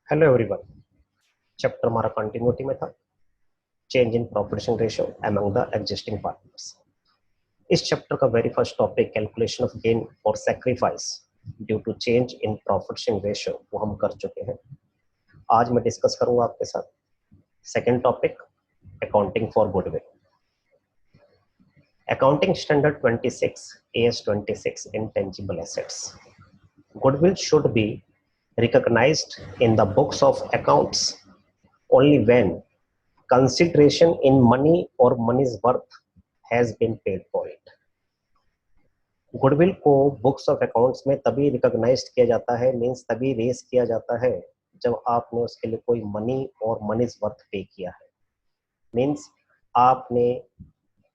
Hello everyone. Chapter हमारा continuity में था, change in profit sharing ratio among the existing partners. इस chapter का very first topic calculation of gain और sacrifice due to change in profit sharing ratio वो हम कर चुके हैं। आज मैं डिस्कस करूंगा आपके साथ second topic, accounting for goodwill. Accounting standard 26 AS 26 intangible assets. Goodwill should be recognized in the books of accounts only when consideration in money or money's worth has been paid for it. Goodwill को books of accounts में तभी recognised किया जाता है, means तभी race किया जाता है जब आपने उसके लिए कोई मनी और मनीज वर्थ पे किया है। मींस आपने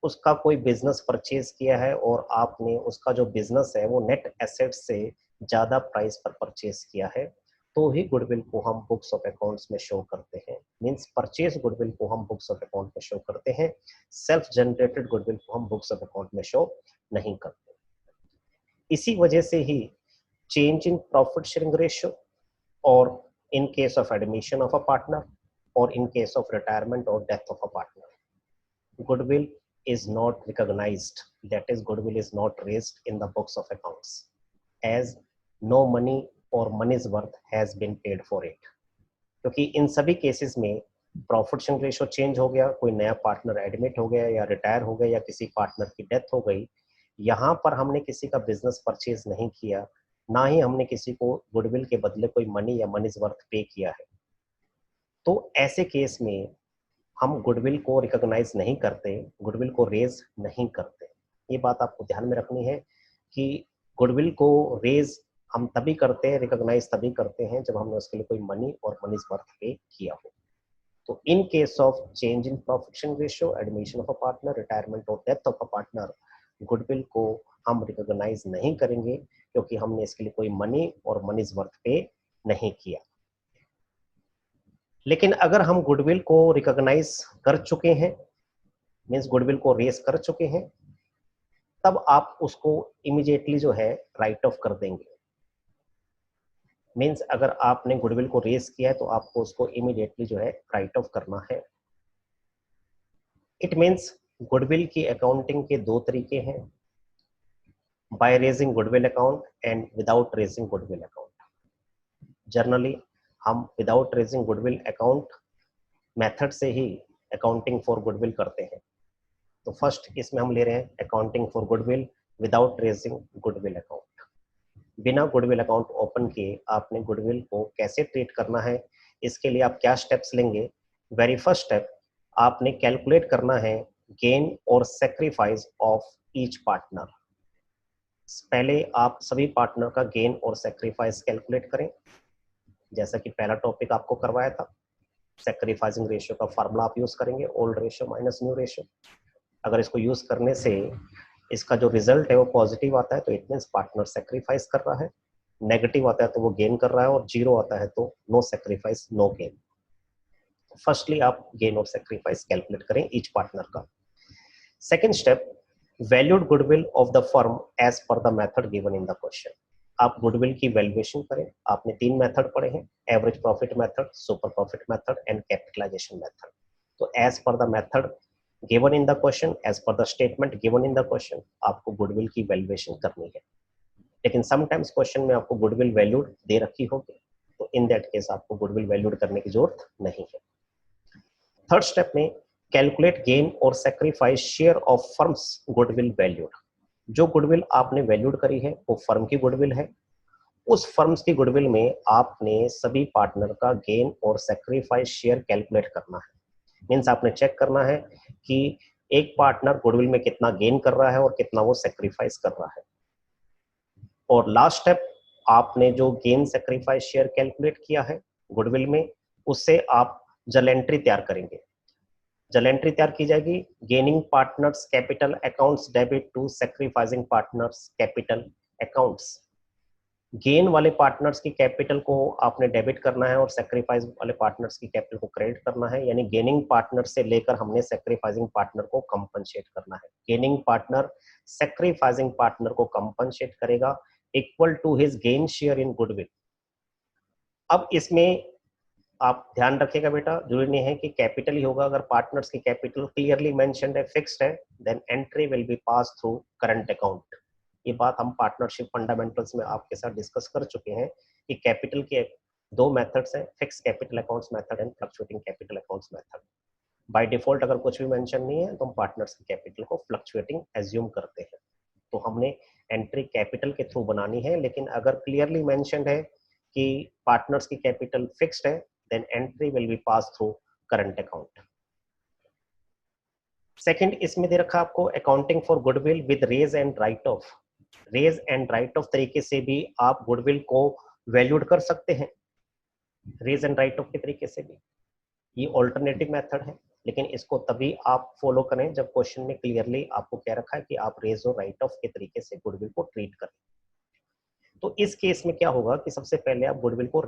उसका कोई बिजनेस परचेज किया है और आपने उसका जो बिजनेस है वो नेट एसेट से ज्यादा प्राइस पर परचेज किया है, तो ही गुडविल को हम बुक्स ऑफ अकाउंट्स में शो करते हैं। मींस परचेज गुडविल को हम बुक्स ऑफ अकाउंट में शो करते हैं, सेल्फ जनरेटेड गुडविल को हम बुक्स ऑफ अकाउंट में शो नहीं करते। इसी वजह से ही change in profit sharing ratio और in case of admission of a partner और इन केस ऑफ रिटायरमेंट और death of a partner, goodwill is not recognized, that is goodwill is not raised in the books of accounts as no money or money's worth has been paid for it। क्योंकि इन सभी cases में profit sharing ratio change हो गया, कोई नया partner admit हो गया या रिटायर हो गया या किसी पार्टनर की डेथ हो गई, यहाँ पर हमने किसी का बिजनेस परचेज नहीं किया, ना ही हमने किसी को गुडविल के बदले कोई मनी या मनीज वर्थ पे किया है। तो ऐसे केस में हम गुडविल को रिकॉग्नाइज नहीं करते, गुडविल को रेज नहीं करते। ये बात आपको ध्यान में रखनी है कि गुडविल को रेज हम तभी करते हैं, रिकॉग्नाइज तभी करते हैं जब हमने उसके लिए कोई मनी और मनीज वर्थ पे किया हो। तो in case of change in profit sharing ratio, admission of a partner, retirement और death of a partner, goodwill को हम रिकॉग्नाइज नहीं करेंगे क्योंकि हमने इसके लिए कोई मनी और मनीज वर्थ पे नहीं किया। लेकिन अगर हम गुडविल को रिकॉग्नाइज कर चुके हैं, मींस गुडविल को रेस कर चुके हैं, तब आप उसको इमीडिएटली जो है राइट ऑफ कर देंगे। मींस अगर आपने गुडविल को रेस किया है तो आपको उसको इमीडिएटली जो है राइट ऑफ करना है। इट मींस गुडविल की अकाउंटिंग के दो तरीके हैं, by raising goodwill account and without raising goodwill account. Generally हम without raising goodwill account method से ही अकाउंटिंग फॉर गुडविल करते हैं। तो फर्स्ट इसमें हम ले रहे हैं accounting for goodwill without raising goodwill account. बिना गुडविल अकाउंट ओपन किए आपने गुडविल को कैसे ट्रीट करना है, इसके लिए आप क्या स्टेप्स लेंगे। वेरी फर्स्ट स्टेप, आपने कैलकुलेट करना है गेन और सैक्रिफाइस ऑफ ईच पार्टनर। पहले आप सभी पार्टनर का गेन और सैक्रिफाइस कैलकुलेट करें, जैसा कि पहला टॉपिक आपको करवाया था। सैक्रिफाइसिंग रेशियो का फार्मूला आप यूज करेंगे, old ratio minus new ratio. अगर इसको यूज करने से इसका जो रिजल्ट है वो पॉजिटिव आता है तो इट मींस पार्टनर सैक्रिफाइस कर रहा है, नेगेटिव आता है तो वो गेन कर रहा है, और जीरो आता है तो no sacrifice no gain. Firstly आप गेन और सैक्रिफाइस कैलकुलेट करें ईच पार्टनर का। Second step, valued goodwill of the firm as per the method given in the question. आप गुडविल की वैल्यूएशन करें। आपने तीन मेथड पढ़े हैं, average profit method, super profit method and capitalisation method. तो as per the method given in the question, as per the statement given in the question, आपको goodwill की वैल्यूएशन करनी है। लेकिन समटाइम्स क्वेश्चन में आपको गुडविल वैल्यूड दे रखी होगी, तो इन दैट केस आपको गुडविल वैल्यूड करने की जरूरत नहीं है। थर्ड स्टेप में कैलकुलेट गेन और sacrifice share of firms goodwill valued. जो गुडविल आपने वैल्यूड करी है वो फर्म की गुडविल है। उस फर्म्स की गुडविल में आपने सभी पार्टनर का गेन और सैक्रिफाइस शेयर कैलकुलेट करना है। मींस आपने चेक करना है कि एक पार्टनर गुडविल में कितना गेन कर रहा है और कितना वो सैक्रिफाइस कर रहा है। और लास्ट स्टेप, आपने जो गेन सैक्रिफाइस शेयर कैलकुलेट किया है गुडविल में, उससे आप जर्नल एंट्री तैयार करेंगे। जर्नल एंट्री तैयार की जाएगी, gaining partners capital accounts debit to sacrificing partners capital accounts. Gain वाले पार्टनर्स की कैपिटल को आपने डेबिट करना है और सैक्रिफाइस वाले पार्टनर्स की कैपिटल को क्रेडिट करना है। यानी गेनिंग पार्टनर से लेकर हमने सैक्रिफाइसिंग पार्टनर को कंपनसेट करना है। गेनिंग पार्टनर सैक्रिफाइसिंग पार्टनर को कंपनसेट करेगा equal to his gain share in goodwill. अब इसमें आप ध्यान रखिएगा बेटा, जरूरी नहीं है कि कैपिटल ही होगा। अगर पार्टनर्स की कैपिटल क्लियरली मेंशन्ड है, फिक्स्ड है, then entry will be pass through current account. ये बात हम पार्टनरशिप फंडामेंटल्स में आपके साथ डिस्कस कर चुके हैं कि कैपिटल के दो मेथड्स हैं, fix capital accounts method and fluctuating capital accounts method. By default अगर कुछ भी मेंशन नहीं है तो हम पार्टनर्स की कैपिटल को फ्लक्चुएटिंग एज्यूम करते हैं, तो हमने एंट्री कैपिटल के थ्रू बनानी है। लेकिन अगर क्लियरली मेंशन्ड है कि पार्टनर्स की कैपिटल फिक्स्ड है, then entry will be pass through current account. Second, इसमें दे रखा आपको accounting for goodwill with raise and write off. Raise and write off तरीके से भी आप गुडविल को वैल्यूड कर सकते हैं, रेज एंड राइट ऑफ के तरीके से भी। ये ऑल्टरनेटिव मेथड है, लेकिन इसको तभी आप फॉलो करें जब क्वेश्चन में क्लियरली आपको क्या रखा है कि आप रेज और राइट ऑफ के तरीके से गुडविल को ट्रीट करें। तो इस केस में क्या होगा कि सबसे पहले आप गुडविल को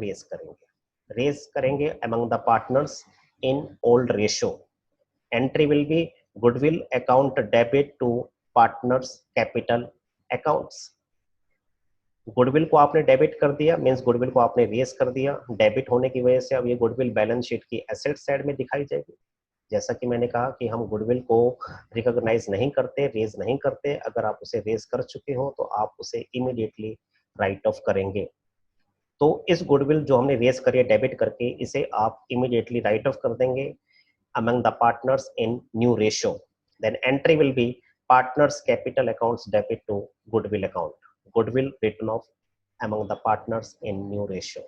रेज करेंगे among the partners in old ratio. Entry will be goodwill account debit to partners capital accounts. Goodwill को आपने डेबिट कर दिया, मींस गुडविल को आपने रेज कर दिया। डेबिट होने की वजह से अब ये गुडविल बैलेंस शीट की एसेट साइड में दिखाई जाएगी। जैसा कि मैंने कहा कि हम गुडविल को रिकॉग्नाइज नहीं करते, रेज नहीं करते। अगर आप उसे रेज कर चुके हो तो आप उसे इमीडिएटली राइट ऑफ करेंगे। तो इस गुडविल जो हमने रेज करी है डेबिट करके, इसे आप इमीडिएटली राइट ऑफ कर देंगे among the partners in new ratio. Then entry will be partners capital accounts debit to goodwill account. Goodwill written off among the partners in new ratio.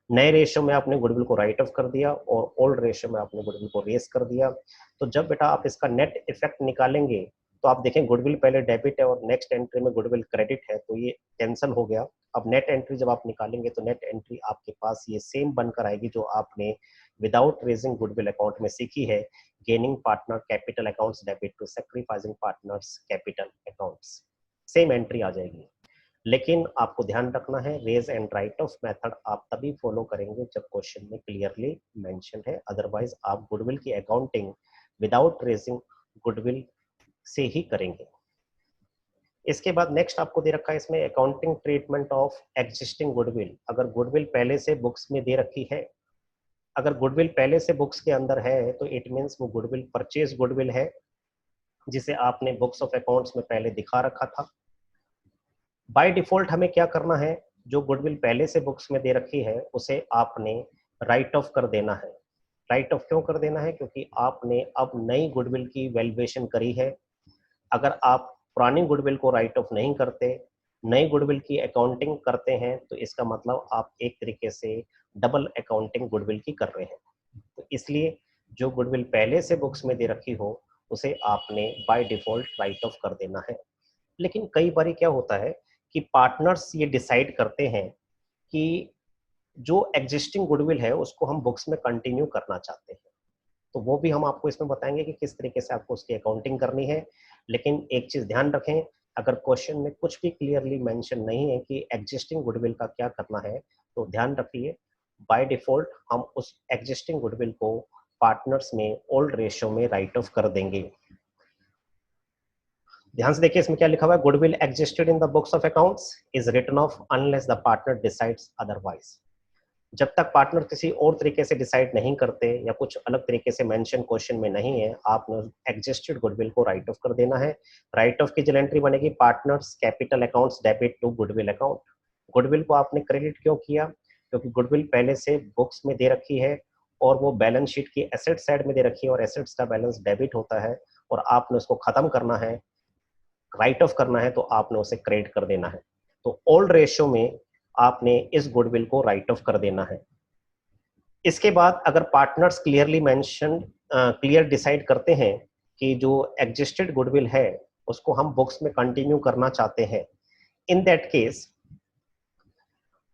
नए ratio में आपने goodwill को write off कर दिया और old ratio में आपने goodwill को रेज कर दिया। तो जब बेटा आप इसका नेट इफेक्ट निकालेंगे तो आप देखें गुडविल पहले डेबिट है और नेक्स्ट एंट्री में गुडविल क्रेडिट है, तो ये कैंसिल हो गया। अब नेट एंट्री जब आप निकालेंगे तो नेट एंट्री आपके पास ये सेम बनकर आएगी जो आपने विदाउट रेजिंग गुडविल अकाउंट में सीखी है, gaining partner capital accounts debit to sacrificing partners capital accounts. Same entry आ जाएगी। लेकिन आपको ध्यान रखना है, raise and write off method आप तभी फॉलो करेंगे जब क्वेश्चन में क्लियरली मेंशन है, अदरवाइज आप गुडविल की अकाउंटिंग विदाउट रेजिंग गुडविल से ही करेंगे। इसके बाद नेक्स्ट आपको दे रखा है इसमें accounting treatment of existing goodwill. अगर गुडविल पहले से बुक्स में दे रखी है, अगर गुडविल पहले से बुक्स के अंदर है तो इट मींस वो गुडविल परचेज गुडविल है जिसे आपने बुक्स ऑफ अकाउंट्स में पहले दिखा रखा था। बाय डिफॉल्ट हमें क्या करना है, जो गुडविल पहले से बुक्स में दे रखी है उसे आपने राइट ऑफ कर देना है। राइट ऑफ क्यों कर देना है? क्योंकि आपने अब नई गुडविल की वैल्यूएशन करी है। अगर आप पुरानी गुडविल को राइट ऑफ नहीं करते, नई गुडविल की अकाउंटिंग करते हैं, तो इसका मतलब आप एक तरीके से डबल अकाउंटिंग गुडविल की कर रहे हैं। तो इसलिए जो गुडविल पहले से बुक्स में दे रखी हो उसे आपने बाय डिफॉल्ट राइट ऑफ कर देना है। लेकिन कई बार क्या होता है कि पार्टनर्स ये डिसाइड करते हैं कि जो एग्जिस्टिंग गुडविल है उसको हम बुक्स में कंटिन्यू करना चाहते हैं, तो वो भी हम आपको इसमें बताएंगे कि किस तरीके से आपको उसकी अकाउंटिंग करनी है। लेकिन एक चीज ध्यान रखें, अगर क्वेश्चन में कुछ भी क्लियरली मेंशन नहीं है कि एग्जिस्टिंग गुडविल का क्या करना है, तो ध्यान रखिए बाय डिफॉल्ट हम उस एग्जिस्टिंग गुडविल को पार्टनर्स में ओल्ड रेशियो में राइट ऑफ कर देंगे। ध्यान से देखिए इसमें क्या लिखा हुआ है, goodwill existed in the books of accounts is written off unless the partner decides otherwise. जब तक पार्टनर किसी और तरीके से डिसाइड नहीं करते या कुछ अलग तरीके से मेंशन क्वेश्चन में नहीं है, आपने एग्जिस्टेड गुडविल को राइट ऑफ कर देना है। राइट ऑफ की जो एंट्री बनेगी partners capital accounts debit to goodwill account. Goodwill को आपने क्रेडिट क्यों किया? क्योंकि गुडविल पहले से बुक्स में दे रखी है और वो बैलेंस शीट की एसेट साइड में दे रखी है और एसेट्स का बैलेंस डेबिट होता है और आपने उसको खत्म करना है, राइट ऑफ करना है, तो आपने उसे क्रेडिट कर देना है। तो ओल्ड रेशियो में आपने इस गुडविल को राइट ऑफ कर देना है। इसके बाद अगर partners clearly mention clear decide करते हैं कि जो एग्जिस्टेड गुडविल है उसको हम बुक्स में कंटिन्यू करना चाहते हैं, इन दैट केस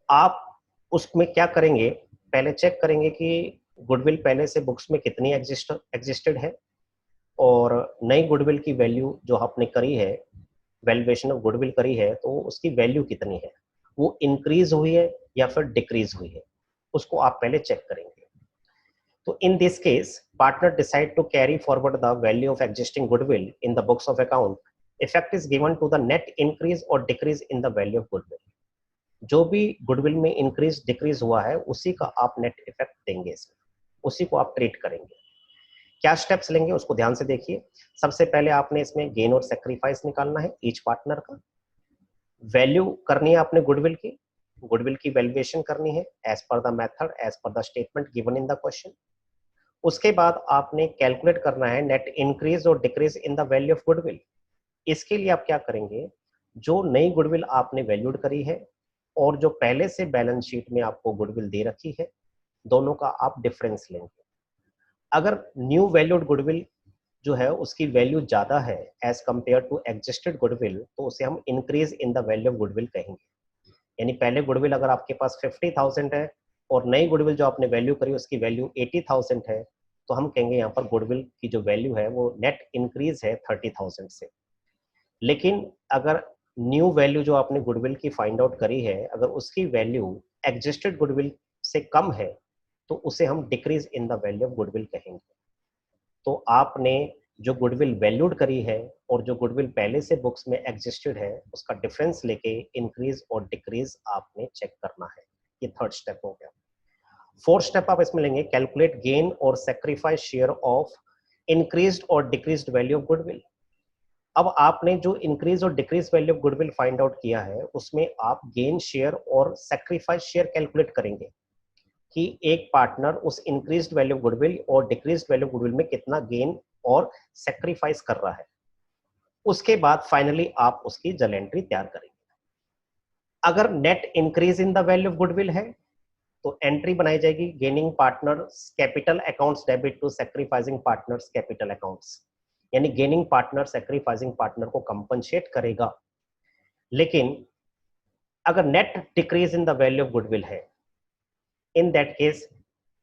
आप उसमें क्या करेंगे, पहले चेक करेंगे कि गुडविल पहले से बुक्स में कितनी एग्जिस्टेड है और नई गुडविल की वैल्यू जो आपने करी है, वैल्यूएशन ऑफ गुडविल करी है, तो उसकी वैल्यू कितनी है, वो इंक्रीज हुई है या फिर डिक्रीज हुई है, उसको आप पहले चेक करेंगे। तो in this case partner decide to carry forward the value of existing goodwill in the books of account, effect is given to the net increase और decrease in the value of goodwill. जो भी goodwill में increase decrease हुआ है उसी का आप net effect देंगे, इसमें उसी को आप ट्रीट करेंगे। क्या स्टेप्स लेंगे उसको ध्यान से देखिए। सबसे पहले आपने इसमें गेन और सेक्रीफाइस निकालना है ईच पार्टनर का, वैल्यू करनी है आपने गुडविल की वैल्यूएशन करनी है as per the method, as per the statement given in the question. उसके बाद आपने कैलकुलेट करना है नेट इंक्रीज और decrease in the value of goodwill. इसके लिए आप क्या करेंगे, जो नई गुडविल आपने वैल्यूड करी है और जो पहले से बैलेंस शीट में आपको गुडविल दे रखी है, दोनों का आप डिफरेंस लेंगे। अगर न्यू वैल्यूड गुडविल जो है उसकी वैल्यू ज्यादा है as compare to existed goodwill, तो उसे हम increase in the value of goodwill कहेंगे। यानी पहले गुडविल अगर आपके पास 50,000 है और नई गुडविल जो आपने वैल्यू करी उसकी वैल्यू 80,000 है, तो हम कहेंगे यहाँ पर गुडविल की जो वैल्यू है वो नेट इंक्रीज है 30,000 से। लेकिन अगर न्यू वैल्यू जो आपने गुडविल की फाइंड आउट करी है, अगर उसकी वैल्यू एग्जिस्टेड गुडविल से कम है, तो उसे हम decrease in the value of goodwill कहेंगे। तो आपने जो गुडविल वैल्यूड करी है और जो गुडविल पहले से बुक्स में एग्जिस्टेड है उसका डिफरेंस लेके इंक्रीज और डिक्रीज आपने चेक करना है। ये थर्ड स्टेप हो गया। फोर्थ स्टेप आप इसमें लेंगे कैलकुलेट गेन और सेक्रीफाइस शेयर ऑफ इंक्रीज्ड और डिक्रीज्ड वैल्यू ऑफ गुडविल। अब आपने जो इंक्रीज और decrease value of goodwill find out किया है उसमें आप गेन शेयर और सेक्रीफाइस शेयर कैलकुलेट करेंगे कि एक पार्टनर उस इंक्रीज्ड वैल्यू ऑफ गुडविल और डिक्रीज्ड वैल्यू ऑफ गुडविल में कितना गेन और सेक्रीफाइस कर रहा है। उसके बाद फाइनली आप उसकी जर्नल एंट्री तैयार करेंगे। अगर net increase in the value of goodwill है तो एंट्री बनाई जाएगी gaining partners capital accounts debit to sacrificing partners capital accounts. यानी गेनिंग पार्टनर सेक्रीफाइसिंग पार्टनर को कंपनसेट करेगा। लेकिन अगर net decrease in the value of goodwill है, in that case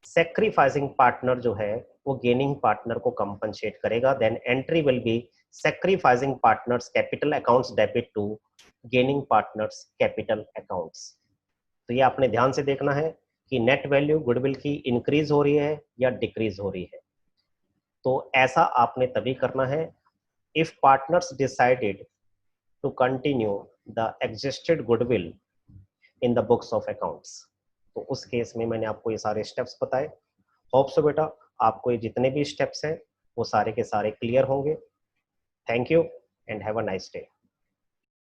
sacrificing partner जो है वो गेनिंग पार्टनर को कंपनसेट करेगा। Then entry will be sacrificing partners capital accounts debit to gaining partners capital accounts. तो ये आपने ध्यान से देखना है कि नेट वैल्यू गुडविल की इंक्रीज हो रही है या डिक्रीज हो रही है। तो ऐसा आपने तभी करना है if partners decided to continue the existed goodwill in the books of accounts. तो उस केस में मैंने आपको ये सारे स्टेप्स बताए। होप सो बेटा आपको ये जितने भी स्टेप्स हैं वो सारे के सारे क्लियर होंगे। Thank you and have a nice day.